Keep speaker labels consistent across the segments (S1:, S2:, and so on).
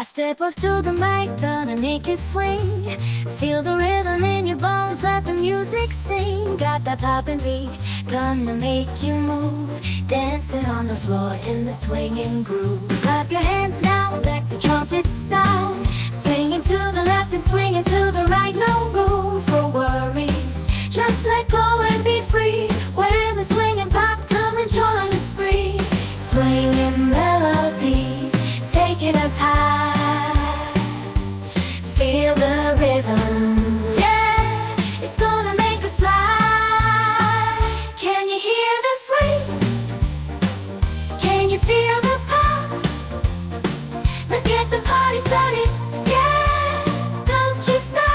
S1: I step up to the mic, gonna make it swing. Feel the rhythm in your bones, let the music sing. Got that poppin' beat, gonna make you move. Dancing on the floor in the swinging groove. Clap your hands now, let the trumpets sound. Swinging to the left and swinging to the right, no room for worries. Just let go and be free. When the swing and pop, come and join the spree. Swinging melodies, taking us high. Feel the rhythm, yeah, it's gonna make us fly. Can you hear the swing? Can you feel the pop? Let's get the party started, yeah, don't you stop.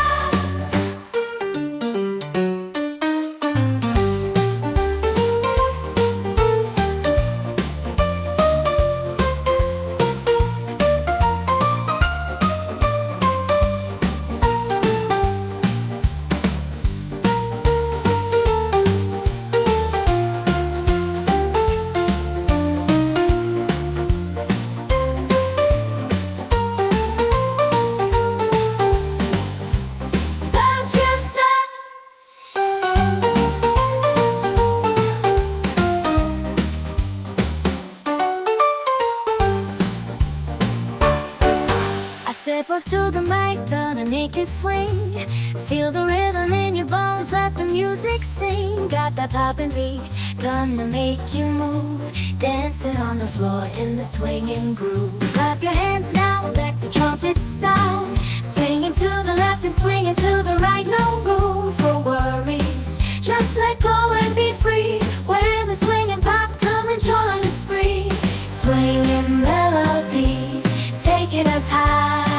S1: Step up to the mic, gonna make it swing. Feel the rhythm in your bones, let the music sing. Got that poppin' beat, gonna make you move. Dancing on the floor in the swinging groove. Clap your hands now, let the trumpets sound. Swinging to the left and swinging to the right, no room for worries. Just let go and be free. When the swing and pop, come and join the spree. Swinging melodies, taking us high.